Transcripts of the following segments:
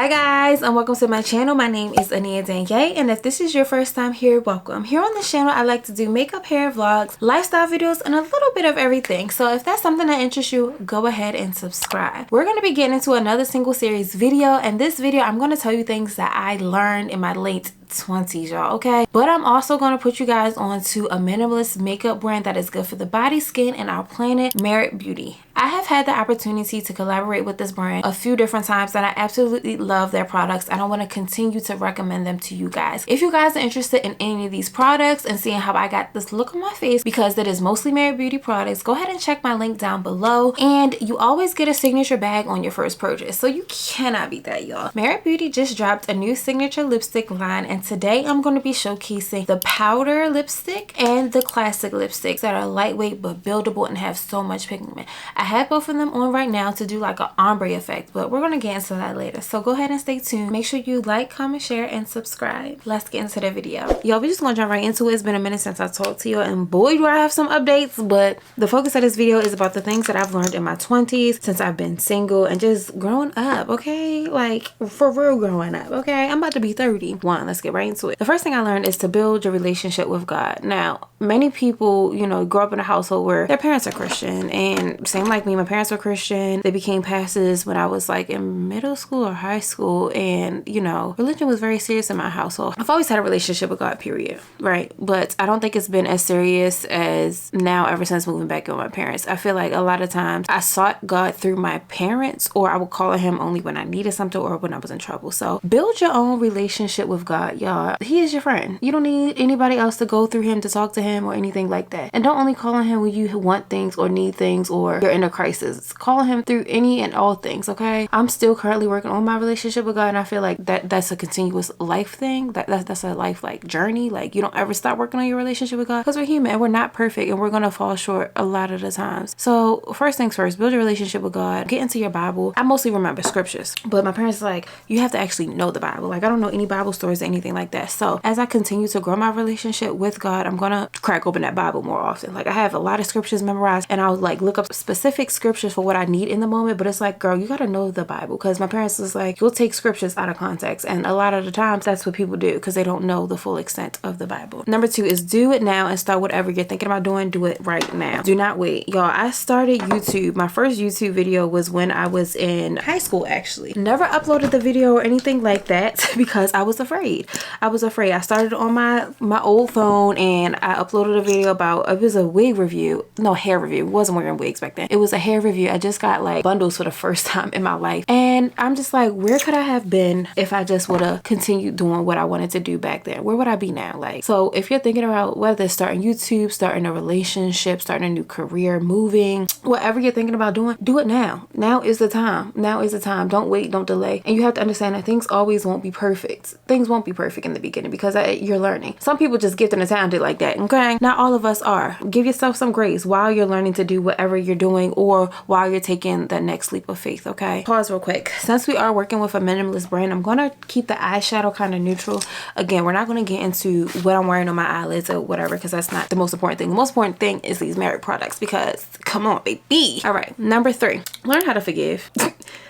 Hi guys, and welcome to my channel. My name is Aniya Danyea, and if this is your first time here, welcome. Here on this channel I like to do makeup, hair vlogs, lifestyle videos, and a little bit of everything. So if that's something that interests you, go ahead and subscribe. We're going to be getting into another single series video, and this video I'm going to tell you things that I learned in my late 20s, y'all, okay? But I'm also going to put you guys onto a minimalist makeup brand that is good for the body, skin, and our planet, Beret Beauty. I have had the opportunity to collaborate with this brand a few different times, and I absolutely love their products, and I want to continue to recommend them to you guys. If you guys are interested in any of these products and seeing how I got this look on my face, because it is mostly Beret Beauty products, go ahead and check my link down below. And you always get a signature bag on your first purchase, so you cannot beat that, y'all. Beret Beauty just dropped a new signature lipstick line, and today I'm going to be showcasing the powder lipstick and the classic lipsticks that are lightweight but buildable and have so much pigment. I have both of them on right now to do like an ombre effect, but we're going to get into that later. So go ahead and stay tuned. Make sure you like, comment, share, and subscribe. Let's get into the video. Y'all, we're just going to jump right into it. It's been a minute since I talked to you, and boy do I have some updates, but the focus of this video is about the things that I've learned in my 20s since I've been single and just growing up, okay? Like for real growing up, okay? I'm about to be 31. Let's get right into it. The first thing I learned is to build your relationship with God. Now, many people, you know, grow up in a household where their parents are Christian, and same like me, my parents were Christian. They became pastors when I was like in middle school or high school, and you know, religion was very serious in my household. I've always had a relationship with God, period, right? But I don't think it's been as serious as now ever since moving back with my parents. I feel like a lot of times I sought God through my parents, or I would call on him only when I needed something or when I was in trouble. So build your own relationship with God, y'all. He is your friend. You don't need anybody else to go through him to talk to him or anything like that. And don't only call on him when you want things or need things or you're in a crisis. Call on him through any and all things, okay? I'm still currently working on my relationship with God, and I feel like that's a continuous life thing. That's a life like journey. Like you don't ever stop working on your relationship with God, because we're human and we're not perfect and we're gonna fall short a lot of the times. So first things first, build your relationship with God. Get into your Bible. I mostly remember scriptures, but my parents like, you have to actually know the Bible. Like I don't know any Bible stories or anything like that. So as I continue to grow my relationship with God, I'm gonna crack open that Bible more often. Like I have a lot of scriptures memorized, and I'll like look up specific scriptures for what I need in the moment. But it's like, girl, you gotta know the Bible, because my parents was like, you'll take scriptures out of context, and a lot of the times that's what people do because they don't know the full extent of the Bible. Number two is do it now and start whatever you're thinking about doing. Do it right now. Do not wait, y'all. I started YouTube. My first YouTube video was when I was in high school, actually. Never uploaded the video or anything like that because I was afraid. I started on my old phone, and I uploaded a video about, it was a wig review, no, hair review. Wasn't wearing wigs back then. It was a hair review. I just got like bundles for the first time in my life, and I'm just like, where could I have been if I just would have continued doing what I wanted to do back then? Where would I be now? Like, so if you're thinking about whether it's starting YouTube, starting a relationship, starting a new career, moving, whatever you're thinking about doing, do it now. Now is the time. Now is the time. Don't wait, don't delay. And you have to understand that things always won't be perfect. Things won't be perfect in the beginning because you're learning. Some people just gifted and talented like that, okay? Not all of us are. Give yourself some grace while you're learning to do whatever you're doing, or while you're taking that next leap of faith, okay? Pause real quick. Since we are working with a minimalist brand, I'm gonna keep the eyeshadow kind of neutral. Again, we're not gonna get into what I'm wearing on my eyelids or whatever, because that's not the most important thing. The most important thing is these Merit products, because come on, baby. All right, number three, learn how to forgive.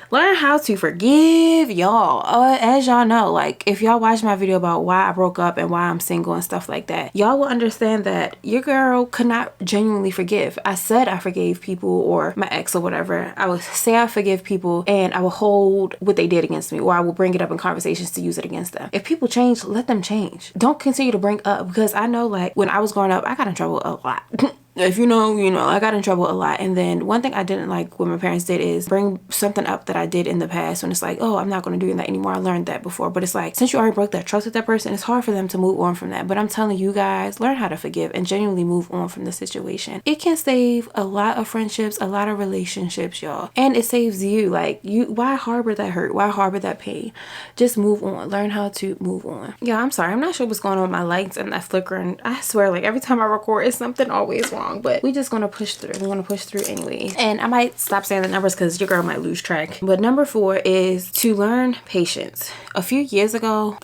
Learn how to forgive, y'all. As y'all know, like if y'all watch my video about why I broke up and why I'm single and stuff like that, y'all will understand that your girl could not genuinely forgive. I said I forgave people, or my ex or whatever. I would say I forgive people, and I will hold what they did against me, or I will bring it up in conversations to use it against them. If people change, let them change. Don't continue to bring up, because I know like when I was growing up, I got in trouble a lot. If you know, you know, I got in trouble a lot. And then one thing I didn't like what my parents did is bring something up that I did in the past, when it's like, oh, I'm not going to do that anymore. I learned that before. But it's like, since you already broke that trust with that person, it's hard for them to move on from that. But I'm telling you guys, learn how to forgive and genuinely move on from the situation. It can save a lot of friendships, a lot of relationships, y'all. And it saves you. Like, why harbor that hurt? Why harbor that pain? Just move on. Learn how to move on. Yeah, I'm sorry. I'm not sure what's going on with my lights and that flickering. I swear, like every time I record, it's something always wrong. wrong, but we just gonna push through. We're gonna push through anyways. And I might stop saying the numbers because your girl might lose track. But number 4 is to learn patience. A few years ago,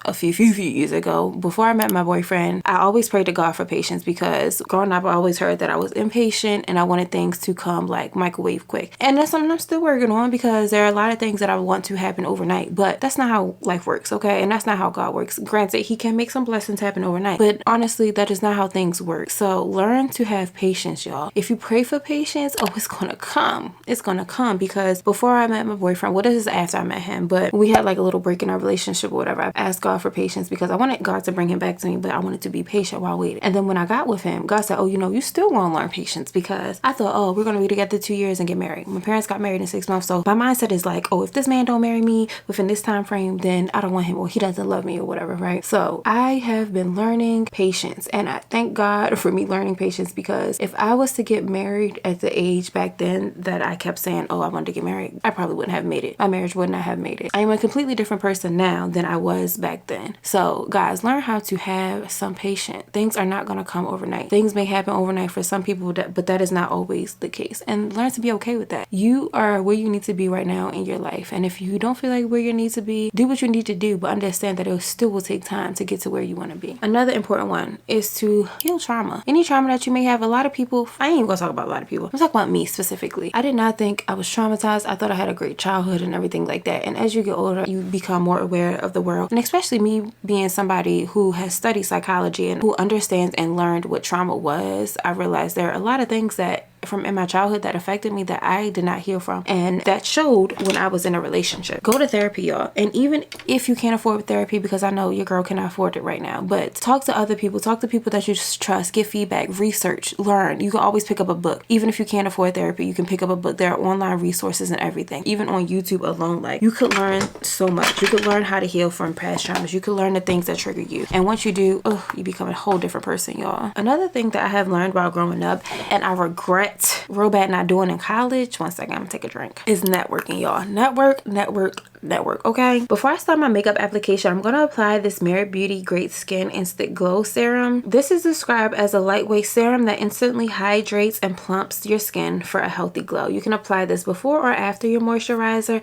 before I met my boyfriend, I always prayed to God for patience because growing up I always heard that I was impatient and I wanted things to come like microwave quick. And that's something I'm still working on because there are a lot of things that I want to happen overnight, but that's not how life works, okay? And that's not how God works. Granted, he can make some blessings happen overnight, but honestly, that is not how things work. So learn to have patience, y'all. If you pray for patience, oh, it's gonna come. It's gonna come because before I met my boyfriend, well, this is after I met him, but we had like a little break in our relationship or whatever. I asked God for patience because I wanted God to bring him back to me, but I wanted to be patient while waiting. And then when I got with him, God said, oh, you know, you still want to learn patience, because I thought, oh, we're gonna be together 2 years and get married. My parents got married in 6 months, so my mindset is like, oh, if this man don't marry me within this time frame, then I don't want him, or he doesn't love me or whatever, right? So I have been learning patience, and I thank God for me learning patience, because if I was to get married at the age back then that I kept saying, oh, I wanted to get married, I probably wouldn't have made it. My marriage would not have made it. I am a completely different person now than I was back then. So guys, learn how to have some patience. Things are not going to come overnight. Things may happen overnight for some people, but that is not always the case, and learn to be okay with that. You are where you need to be right now in your life, and if you don't feel like where you need to be, do what you need to do, but understand that it still will take time to get to where you want to be. Another important one is to heal trauma. Any trauma that you may have. A lot of people, I ain't even gonna talk about a lot of people, I'm talking about me specifically. I did not think I was traumatized. I thought I had a great childhood and everything like that, and as you get older, you become more aware of the world, and especially me being somebody who has studied psychology and who understands and learned what trauma was, I realized there are a lot of things that from in my childhood that affected me that I did not heal from, and that showed when I was in a relationship. Go to therapy, y'all. And even if you can't afford therapy, because I know your girl cannot afford it right now, but talk to other people, talk to people that you trust, get feedback, research, learn. You can always pick up a book. Even if you can't afford therapy, you can pick up a book. There are online resources and everything. Even on YouTube alone, like, you could learn so much. You could learn how to heal from past traumas. You could learn the things that trigger you, and once you do, you become a whole different person, y'all. Another thing that I have learned while growing up, and I regret real bad not doing in college, one second, I'm gonna take a drink, is networking, y'all. Network, okay? Before I start my makeup application, I'm gonna apply this Merit Beauty Great Skin Instant Glow Serum. This is described as a lightweight serum that instantly hydrates and plumps your skin for a healthy glow. You can apply this before or after your moisturizer,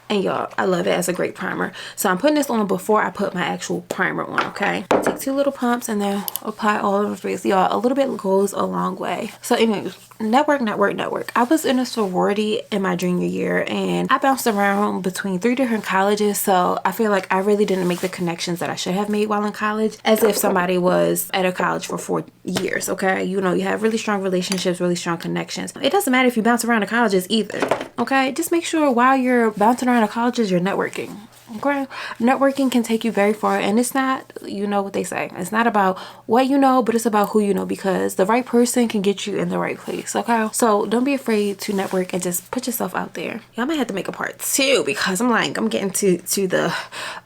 and y'all, I love it as a great primer. So I'm putting this on before I put my actual primer on, okay? Take 2 little pumps and then apply all over the face. Y'all, a little bit goes a long way. So anyways, network. I was in a sorority in my junior year, and I bounced around between 3 different colleges, so I feel like I really didn't make the connections that I should have made while in college, as if somebody was at a college for 4 years, okay? You know, you have really strong relationships, really strong connections. It doesn't matter if you bounce around the colleges either, okay? Just make sure while you're bouncing around the colleges, you're networking. Okay, networking can take you very far, and it's not, you know what they say, it's not about what you know, but it's about who you know, because the right person can get you in the right place, okay? So don't be afraid to network and just put yourself out there. Y'all might have to make a part 2, because I'm getting to the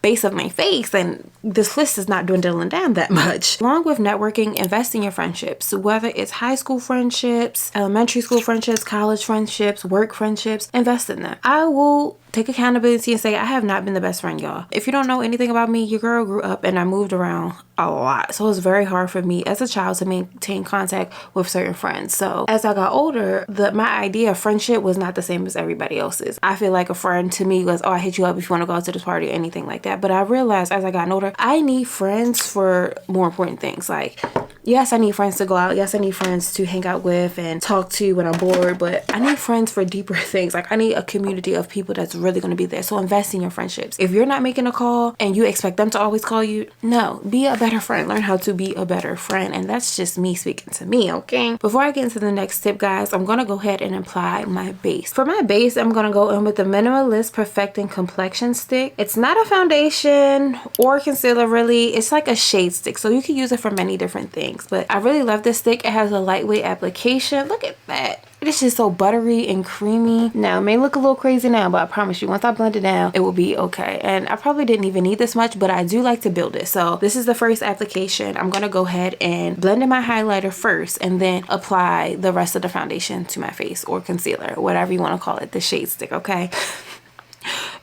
base of my face, and this list is not dwindling down that much. Along with networking, invest in your friendships, whether it's high school friendships, elementary school friendships, college friendships, work friendships. Invest in them. I will take accountability and say I have not been the best friend, y'all. If you don't know anything about me, your girl grew up and I moved around a lot, so it was very hard for me as a child to maintain contact with certain friends. So as I got older, my idea of friendship was not the same as everybody else's. I feel like a friend to me was, oh, I hit you up if you want to go out to this party or anything like that. But I realized as I got older, I need friends for more important things. Like, yes, I need friends to go out. Yes, I need friends to hang out with and talk to when I'm bored, but I need friends for deeper things. Like, I need a community of people that's really going to be there. So invest in your friendships. If you're not making a call and you expect them to always call you, no, be a better friend. Learn how to be a better friend. And that's just me speaking to me, okay? Before I get into the next tip, guys, I'm going to go ahead and apply my base. For my base, I'm going to go in with the Minimalist Perfecting Completion Stick. It's not a foundation or concealer, really. It's like a shade stick, so you can use it for many different things. But I really love this stick. It has a lightweight application. Look at that. It's just so buttery and creamy. Now, it may look a little crazy now, but I promise you, once I blend it down, it will be okay. And I probably didn't even need this much, but I do like to build it. So this is the first application. I'm going to go ahead and blend in my highlighter first, and then apply the rest of the foundation to my face, or concealer, whatever you want to call it, the shade stick, okay?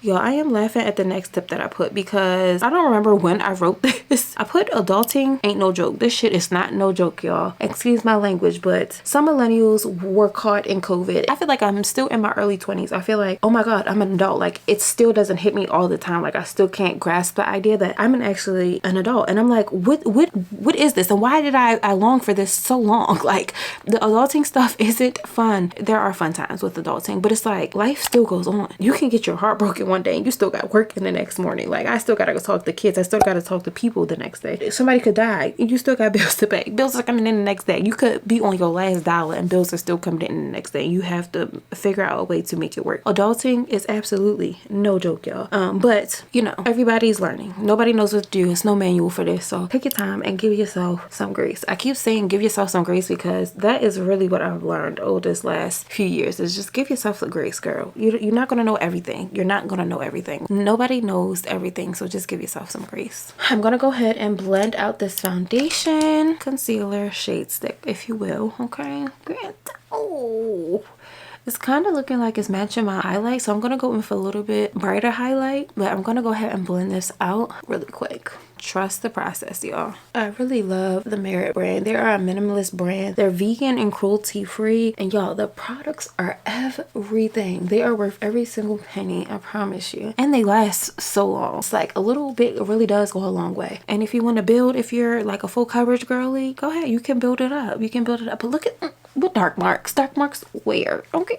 Y'all, I am laughing at the next tip that I put because I don't remember when I wrote this. I put adulting ain't no joke. This shit is not no joke, y'all. Excuse my language, but some millennials were caught in COVID. I feel like I'm still in my early 20s. I feel like, oh my God, I'm an adult. Like, it still doesn't hit me all the time. Like, I still can't grasp the idea that I'm actually an adult. And I'm like, what is this? And why did I long for this so long? Like, the adulting stuff isn't fun. There are fun times with adulting, but it's like life still goes on. You can get your heart broken one day and you still got work in the next morning. Like, I still gotta go talk to kids. I still gotta talk to people the next day. Somebody could die and you still got bills to pay. Bills are coming in the next day. You could be on your last dollar and bills are still coming in the next day. You have to figure out a way to make it work. Adulting is absolutely no joke, y'all. But you know, everybody's learning. Nobody knows what to do. It's no manual for this. So take your time and give yourself some grace. I keep saying give yourself some grace because that is really what I've learned over this last few years, is just give yourself the grace, girl. You're not gonna know everything. You're not gonna know everything. Nobody knows everything, so just give yourself some grace. I'm gonna go ahead and blend out this foundation, concealer, shade stick, if you will. Okay. Oh, it's kind of looking like it's matching my highlight, so I'm gonna go in for a little bit brighter highlight, but I'm gonna go ahead and blend this out really quick. Trust the process, y'all. I really love the Beret brand. They are a minimalist brand. They're vegan and cruelty free, and y'all, the products are everything. They are worth every single penny, I promise you, and they last so long. It's like a little bit really does go a long way. And if you want to build, if you're like a full coverage girly, go ahead, you can build it up. You can build it up. But look at what dark marks where? Okay.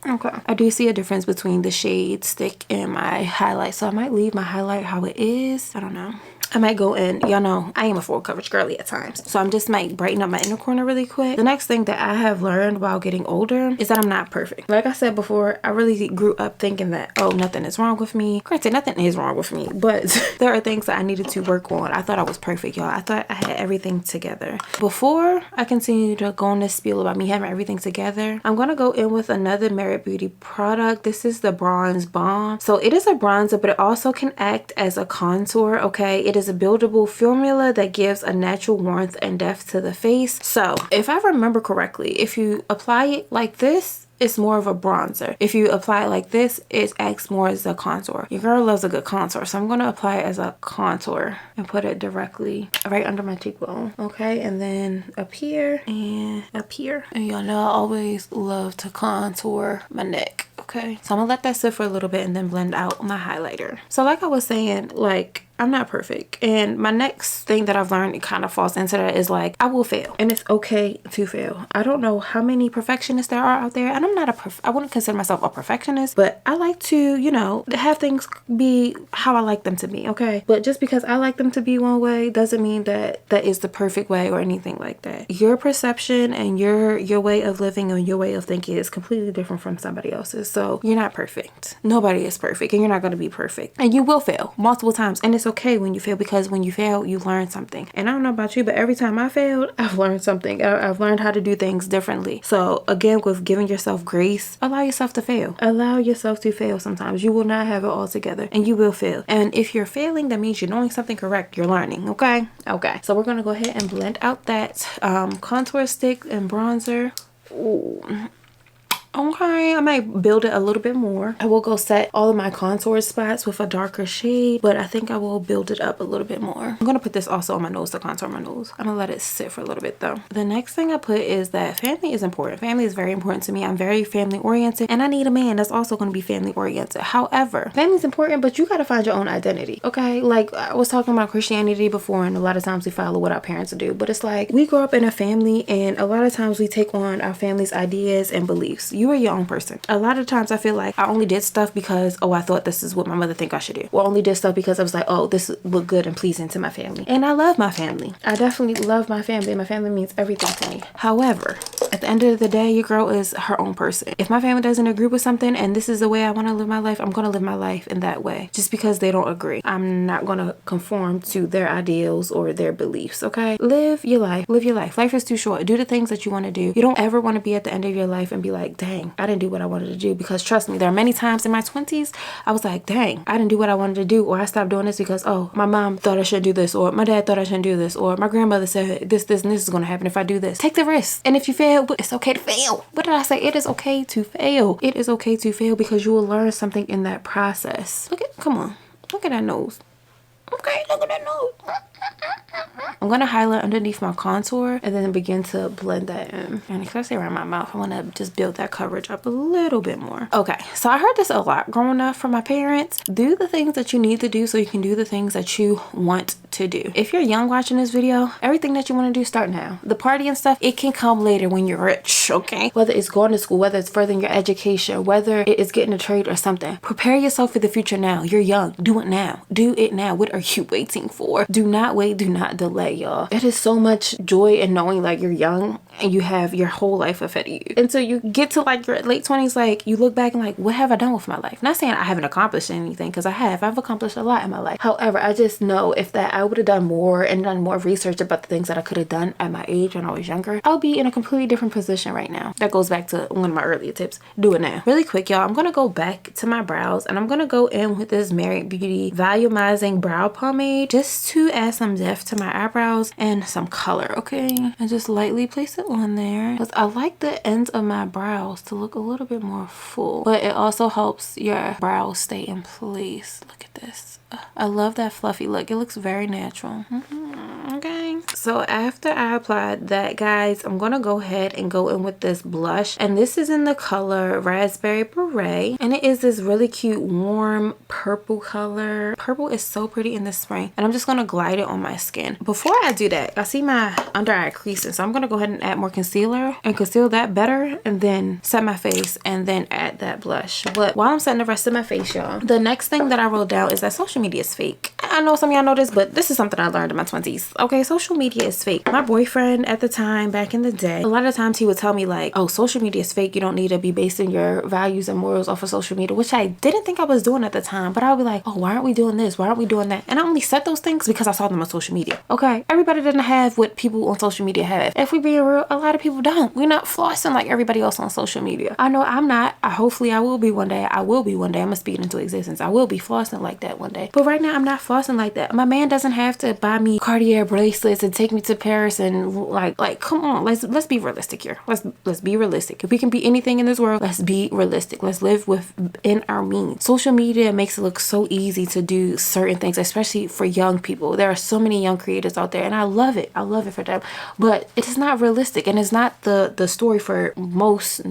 Okay, I do see a difference between the shade stick and my highlight, so I might leave my highlight how it is. I don't know. I might go in, y'all know I am a full coverage girly at times, so I'm just might brighten up my inner corner really quick. The next thing that I have learned while getting older is that I'm not perfect. Like I said before, I really grew up thinking that, oh, nothing is wrong with me. Granted, nothing is wrong with me, but there are things that I needed to work on. I thought I was perfect, y'all. I thought I had everything together. Before I continue to go on this spiel about me having everything together, I'm gonna go in with another Merit Beauty product. This is the Bronze Balm. So it is a bronzer, but it also can act as a contour, okay? It is a buildable formula that gives a natural warmth and depth to the face. So if I remember correctly, if you apply it like this, it's more of a bronzer. If you apply it like this, it acts more as a contour. Your girl loves a good contour, so I'm going to apply it as a contour and put it directly right under my cheekbone. Okay, and then up here and up here. And y'all know I always love to contour my neck. Okay, so I'm gonna let that sit for a little bit and then blend out my highlighter. So like I was saying, like, I'm not perfect, and my next thing that I've learned, it kind of falls into that, is like, I will fail, and it's okay to fail. I don't know how many perfectionists there are out there, and I'm not I wouldn't consider myself a perfectionist, but I like to, you know, have things be how I like them to be. Okay, but just because I like them to be one way doesn't mean that that is the perfect way or anything like that. Your perception and your way of living and your way of thinking is completely different from somebody else's. So you're not perfect. Nobody is perfect, and you're not going to be perfect, and you will fail multiple times, and it's okay when you fail, because when you fail, you learn something. And I don't know about you, but every time I failed, I've learned something. I've learned how to do things differently. So again, with giving yourself grace, allow yourself to fail. Allow yourself to fail sometimes. You will not have it all together, and you will fail. And if you're failing, that means you're doing something correct. You're learning. Okay. So we're going to go ahead and blend out that contour stick and bronzer. Ooh. Okay, I might build it a little bit more. I will go set all of my contour spots with a darker shade, but I think I will build it up a little bit more. I'm gonna put this also on my nose to contour my nose. I'm gonna let it sit for a little bit though. The next thing I put is that family is important. Family is very important to me. I'm very family oriented, and I need a man that's also gonna be family oriented. However, family is important, but you gotta find your own identity. Okay, like I was talking about Christianity before, and a lot of times we follow what our parents do, but it's like we grow up in a family, and a lot of times we take on our family's ideas and beliefs. You are your own person. A lot of times I feel like I only did stuff because, oh, I thought this is what my mother think I should do, or only did stuff because I was like, oh, this look good and pleasing to my family. And I love my family. I definitely love my family. My family means everything to me. However, at the end of the day, your girl is her own person. If my family doesn't agree with something and this is the way I want to live my life, I'm going to live my life in that way. Just because they don't agree, I'm not going to conform to their ideals or their beliefs. Okay, live your life. Live your life. Life is too short. Do the things that you want to do. You don't ever want to be at the end of your life and be like, dang, dang, I didn't do what I wanted to do. Because trust me, there are many times in my 20s I was like, dang, I didn't do what I wanted to do, or I stopped doing this because, oh, my mom thought I should do this, or my dad thought I shouldn't do this, or my grandmother said this and this is going to happen if I do this. Take the risk. And if you fail, it's okay to fail. What did I say? It is okay to fail. It is okay to fail because you will learn something in that process. Come on, look at that nose. Okay, look at that nose. I'm going to highlight underneath my contour and then begin to blend that in. And especially around my mouth, I want to just build that coverage up a little bit more. Okay, so I heard this a lot growing up from my parents. Do the things that you need to do so you can do the things that you want to do. If you're young watching this video, everything that you want to do, start now. The party and stuff, it can come later when you're rich, okay? Whether it's going to school, whether it's furthering your education, whether it is getting a trade or something. Prepare yourself for the future now. You're young. Do it now. Do it now. What are you waiting for? Do not wait. Do not delay, y'all. It is so much joy in knowing like you're young and you have your whole life ahead of you. And so you get to like your late 20s, like you look back and like, what have I done with my life? Not saying I haven't accomplished anything, because I've accomplished a lot in my life. However, I just know if that I would have done more and done more research about the things that I could have done at my age when I was younger, I'll be in a completely different position right now. That goes back to one of my earlier tips. Do it now. Really quick, y'all, I'm gonna go back to my brows and I'm gonna go in with this Married Beauty Volumizing brow pomade just to add some depth to my eyebrows and some color, okay? And just lightly place it on there because I like the ends of my brows to look a little bit more full, but it also helps your brows stay in place. Look at this. I love that fluffy look. It looks very natural. Okay, so after I applied that, guys, I'm gonna go ahead and go in with this blush, and this is in the color Raspberry Beret, and it is this really cute warm purple color. Purple is so pretty in the spring, and I'm just gonna glide it on my skin. Before I do that, I see my under eye creasing, so I'm gonna go ahead and add more concealer and conceal that better, and then set my face and then add that blush. But while I'm setting the rest of my face, y'all, the next thing that I wrote down is that social media is fake. I know some of y'all know this, but this is something I learned in my 20s. Okay, social media is fake. My boyfriend at the time, back in the day, a lot of times he would tell me like, oh, social media is fake. You don't need to be basing your values and morals off of social media, which I didn't think I was doing at the time. But I would be like, oh, why aren't we doing this? Why aren't we doing that? And I only said those things because I saw them on social media. Okay, everybody doesn't have what people on social media have. If we being real, a lot of people don't. We're not flossing like everybody else on social media. I know I'm not. Hopefully I will be one day. I will be one day. I'm gonna speak it into existence. I will be flossing like that one day. But right now I'm not flossing like that. My man doesn't have to buy me Cartier bracelets and take me to Paris and like come on, let's be realistic here. Let's be realistic. If we can be anything in this world, let's be realistic. Let's live within our means. Social media makes it look so easy to do certain things, especially for young people. There are so many young creators out there, and I love it. I love it for them. But it is not realistic, and it's not the story for most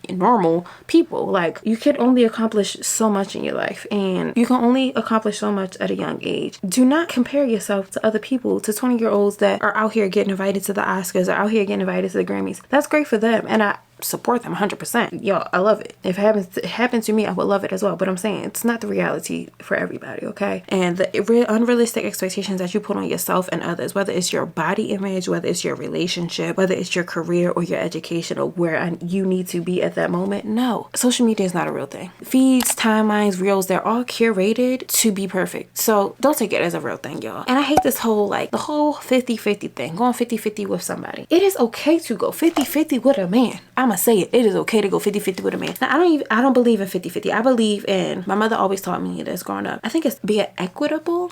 normal people. Like, you can only accomplish so much in your life, and you can only accomplish so much at a young age. Do not compare yourself to other people, to 20-year-olds that are out here getting invited to the Oscars or out here getting invited to the Grammys. That's great for them, and I support them 100%. Yo, I love it. If it happens to me, I would love it as well. But I'm saying it's not the reality for everybody, okay? And the unrealistic expectations that you put on yourself and others, whether it's your body image, whether it's your relationship, whether it's your career or your education or where you need to be at that moment. No, social media is not a real thing. Feeds, timelines, reels, they're all curated to be perfect. So don't take it as a real thing, y'all. And I hate this whole, like, the whole 50-50 thing, going 50-50 with somebody. It is okay to go 50-50 with a man. I'ma say it. It is okay to go 50-50 with a man. Now, I don't believe in 50-50. I believe in, my mother always taught me this growing up. I think it's being equitable.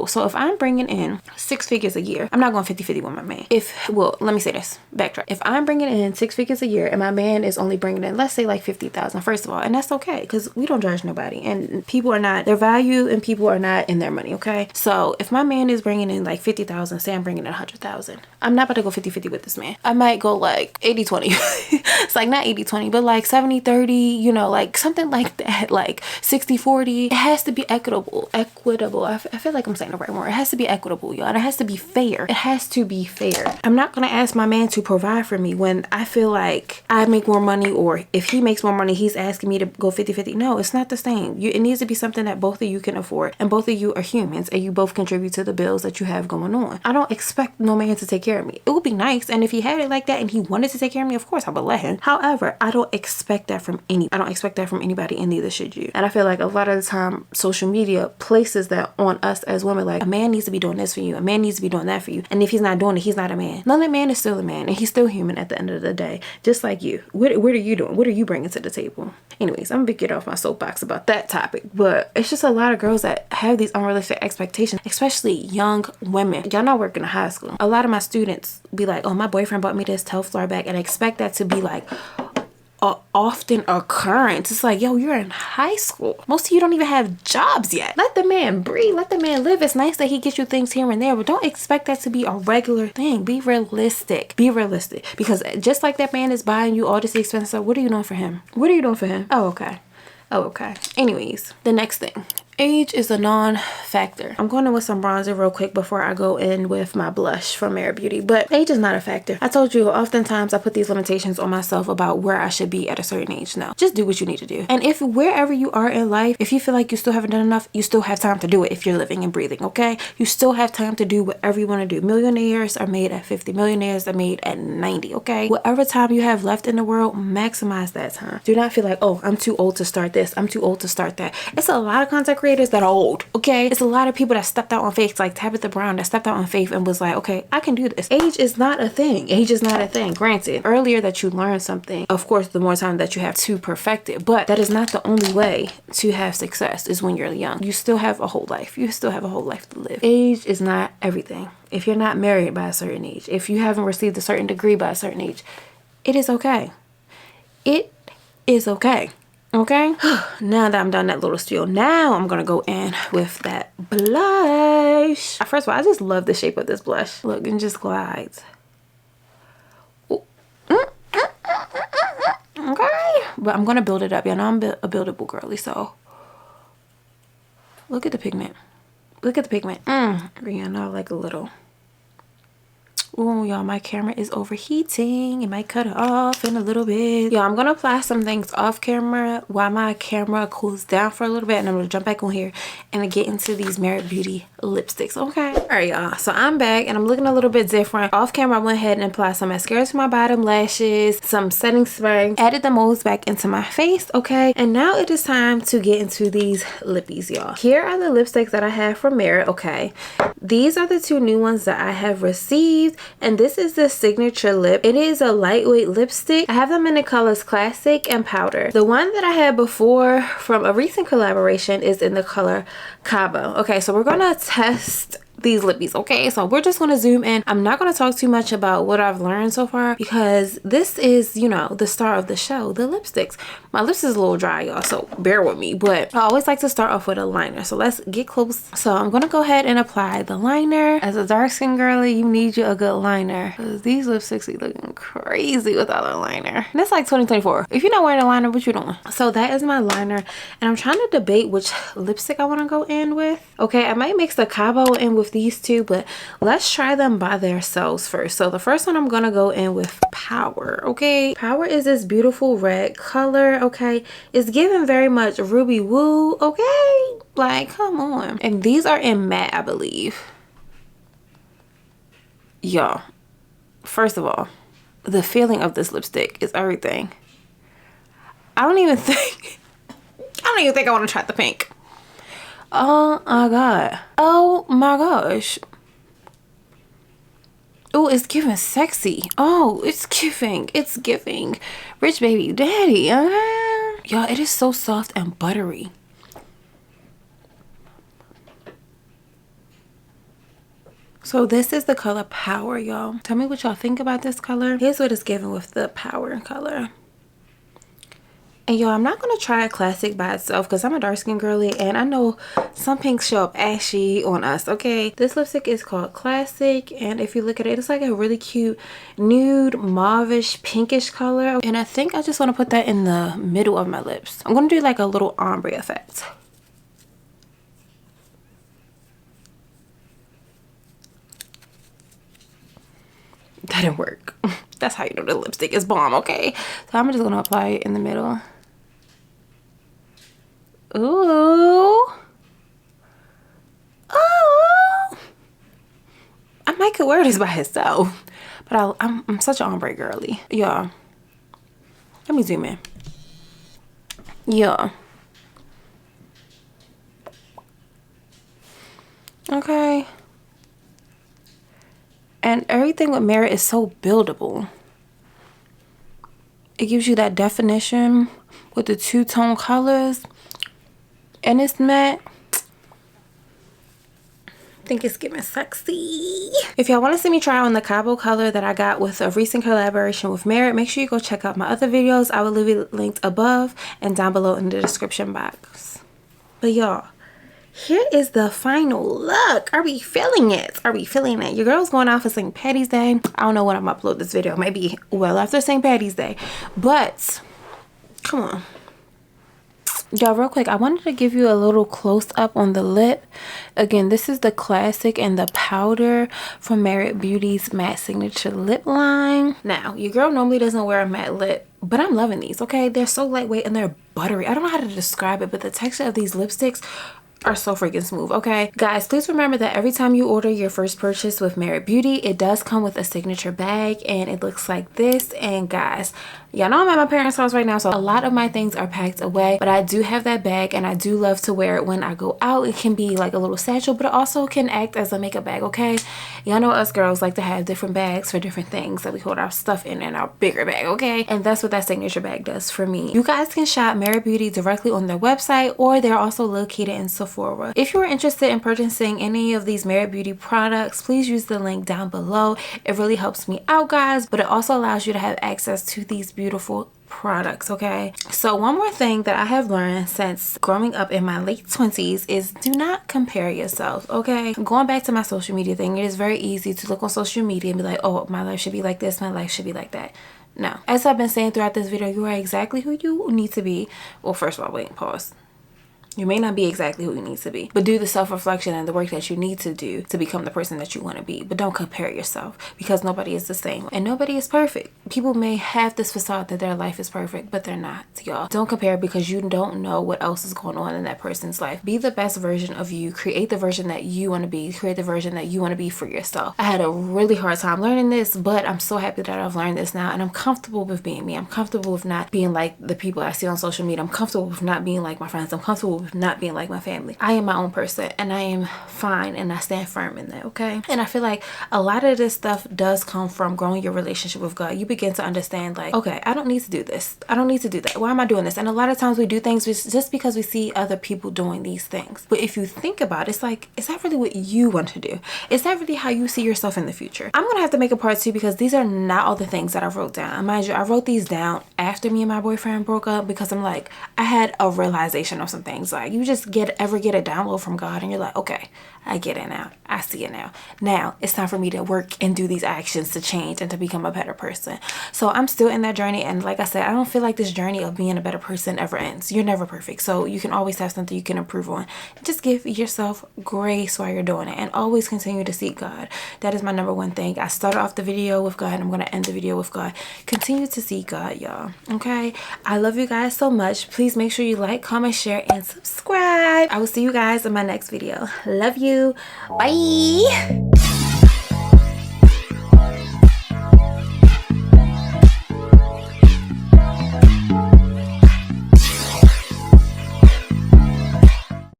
So if I'm bringing in 6 figures a year, I'm not going 50-50 with my man. Well, let me say this. Backtrack. If I'm bringing in 6 figures a year and my man is only bringing in, let's say like 50,000, first of all, and that's okay because we don't judge nobody, and people are not, their value and people are not in their money, okay? So if my man is bringing in like 50,000, say I'm bringing in 100,000, I'm not about to go 50-50 with this man. I might go like 80-20. It's like not 80-20, but like 70-30, you know, like something like that, like 60-40. It has to be equitable. I feel like I'm saying the right word. It has to be equitable, y'all. And it has to be fair. It has to be fair. I'm not gonna ask my man to provide for me when I feel like I make more money, or if he makes more money, he's asking me to go 50-50. No, it's not the same. It needs to be something that both of you can afford, and both of you are humans, and you both contribute to the bills that you have going on. I don't expect no man to take care of me. It would be nice, and if he had it like that and he wanted to take care of me, of course course I would let him. However, I don't expect that from anybody, and neither should you. And I feel like a lot of the time social media places that on us as women, like a man needs to be doing this for you, a man needs to be doing that for you, and if he's not doing it, he's not a man. Another man is still a man, and he's still human at the end of the day, just like you. What are you doing? What are you bringing to the table? Anyways, I'm gonna get off my soapbox about that topic, but it's just a lot of girls that have these unrealistic expectations, especially young women. Y'all not working in high school. A lot of my students be like, oh, my boyfriend bought me this 12th floor bag, and expect that to be like a often occurrence. It's like, yo, you're in high school. Most of you don't even have jobs yet. Let the man breathe. Let the man live. It's nice that he gets you things here and there, but don't expect that to be a regular thing. Be realistic. Be realistic. Because just like that man is buying you all this expensive stuff, what are you doing for him? What are you doing for him? Oh, okay. Oh, okay. Anyways, the next thing. Age is a non-factor. I'm going in with some bronzer real quick before I go in with my blush from Mare Beauty, but age is not a factor. I told you, oftentimes I put these limitations on myself about where I should be at a certain age. No, just do what you need to do. And if wherever you are in life, if you feel like you still haven't done enough, you still have time to do it if you're living and breathing, okay? You still have time to do whatever you want to do. Millionaires are made at 50. Millionaires are made at 90, okay? Whatever time you have left in the world, maximize that time. Do not feel like, oh, I'm too old to start this. I'm too old to start that. It's a lot of content creators that are old, okay? It's a lot of people that stepped out on faith, like Tabitha Brown, that stepped out on faith and was like, okay, I can do this. Age is not a thing. Age is not a thing. Granted, earlier that you learn something, of course, the more time that you have to perfect it, but that is not the only way to have success is when you're young. You still have a whole life. You still have a whole life to live. Age is not everything. If you're not married by a certain age, if you haven't received a certain degree by a certain age, it is okay. It is okay. Okay, now that I'm done that little spiel, now I'm gonna go in with that blush. First of all, I just love the shape of this blush. Look, and just glides. Ooh. Okay, but I'm gonna build it up. Y'all know I'm a buildable girly, so look at the pigment. Look at the pigment. Rihanna, like a little. Oh, y'all, my camera is overheating. It might cut it off in a little bit. Y'all, I'm gonna apply some things off camera while my camera cools down for a little bit, and I'm gonna jump back on here and get into these Mare Beauty lipsticks, okay? All right, y'all, so I'm back and I'm looking a little bit different. Off camera, I went ahead and applied some mascara to my bottom lashes, some setting spray, added the molds back into my face, okay? And now it is time to get into these lippies, y'all. Here are the lipsticks that I have from Beret, okay? These are the two new ones that I have received. And this is the signature lip. It is a lightweight lipstick. I have them in the colors Classic and Powder. The one that I had before from a recent collaboration is in the color Cacao. Okay, so we're gonna test these lippies, okay? So we're just gonna zoom in. I'm not gonna talk too much about what I've learned so far because this is, you know, the star of the show, the lipsticks. My lips is a little dry, y'all, so bear with me, but I always like to start off with a liner. So let's get close. So I'm gonna go ahead and apply the liner. As a dark skin girly, you need you a good liner because these lipsticks be looking crazy without a liner. And it's like 2024. If you're not wearing a liner, what you doing? So that is my liner, and I'm trying to debate which lipstick I want to go in with. Okay, I might mix the Cacao in with these two, but let's try them by themselves first. So the first one I'm gonna go in with Power, okay? Power is this beautiful red color, okay? It's giving very much Ruby Woo, okay? Like, come on. And these are in matte, I believe. Y'all, first of all, the feeling of this lipstick is everything. I don't even think I want to try the pink. Oh my god. Oh my gosh. Oh, it's giving sexy. Oh, it's giving rich baby daddy. Y'all, it is so soft and buttery. So this is the color Power, y'all. Tell me what y'all think about this color. Here's what it's giving with the Power color. And y'all, I'm not going to try a Classic by itself because I'm a dark skin girly and I know some pinks show up ashy on us, okay? This lipstick is called Classic, and if you look at it, it's like a really cute nude mauvish pinkish color. And I think I just want to put that in the middle of my lips. I'm going to do like a little ombre effect. That didn't work. That's how you know the lipstick is bomb, okay? So I'm just going to apply it in the middle. Ooh. Oh. I might could wear this by itself, but I'm such an ombre girly. Yeah. Let me zoom in. Yeah. Okay. And everything with Merit is so buildable. It gives you that definition with the two-tone colors. And it's matte. I think it's giving sexy. If y'all want to see me try on the Cacao color that I got with a recent collaboration with Merit, make sure you go check out my other videos. I will leave it linked above and down below in the description box. But y'all, here is the final look. Are we feeling it? Are we feeling it? Your girl's going out for St. Patty's Day. I don't know when I'm gonna upload this video. Maybe well after St. Patty's Day. But come on. Y'all, real quick, I wanted to give you a little close up on the lip. Again, this is the classic and the powder from Merit Beauty's matte signature lip line. Now, your girl normally doesn't wear a matte lip, but I'm loving these, okay? They're so lightweight and they're buttery. I don't know how to describe it, but the texture of these lipsticks are so freaking smooth. Okay guys, please remember that every time you order your first purchase with Merit Beauty, it does come with a signature bag, and it looks like this. And guys, y'all know I'm at my parents' house right now, so a lot of my things are packed away, but I do have that bag and I do love to wear it when I go out. It can be like a little satchel, but it also can act as a makeup bag. Okay, y'all know us girls like to have different bags for different things that we hold our stuff in our bigger bag. Okay, and that's what that signature bag does for me. You guys can shop Merit Beauty directly on their website, or they're also located in Sephora. If you're interested in purchasing any of these Merit Beauty products, please use the link down below. It really helps me out, guys, but it also allows you to have access to these beautiful products. Okay, so one more thing that I have learned since growing up in my late 20s is do not compare yourself. Okay, going back to my social media thing, it is very easy to look on social media and be like, oh, my life should be like this, my life should be like that. No, as I've been saying throughout this video, you are exactly who you need to be. Well, first of all, wait, pause. You may not be exactly who you need to be, but do the self-reflection and the work that you need to do to become the person that you want to be. But don't compare yourself, because nobody is the same and nobody is perfect. People may have this facade that their life is perfect, but they're not, y'all. Don't compare, because you don't know what else is going on in that person's life. Be the best version of you. Create the version that you want to be. Create the version that you want to be for yourself. I had a really hard time learning this, but I'm so happy that I've learned this now, and I'm comfortable with being me. I'm comfortable with not being like the people I see on social media. I'm comfortable with not being like my friends. I'm comfortable with not being like my family. I am my own person, and I am fine, and I stand firm in that. Okay, and I feel like a lot of this stuff does come from growing your relationship with God. You begin to understand, like, okay, I don't need to do this, I don't need to do that. Why am I doing this? And a lot of times we do things just because we see other people doing these things. But if you think about it, it's like, is that really what you want to do? Is that really how you see yourself in the future? I'm gonna have to make a part 2, because these are not all the things that I wrote down. Mind you, I wrote these down after me and my boyfriend broke up, because I'm like, I had a realization of some things. Like, you just ever get a download from God, and you're like, okay, I get it now. I see it now. Now it's time for me to work and do these actions to change and to become a better person. So I'm still in that journey, and like I said, I don't feel like this journey of being a better person ever ends. You're never perfect, so you can always have something you can improve on. Just give yourself grace while you're doing it, and always continue to seek God. That is my number one thing. I started off the video with God, and I'm going to end the video with God. Continue to seek God, y'all. Okay, I love you guys so much. Please make sure you like, comment, share, and subscribe. I will see you guys in my next video. Love you. Bye.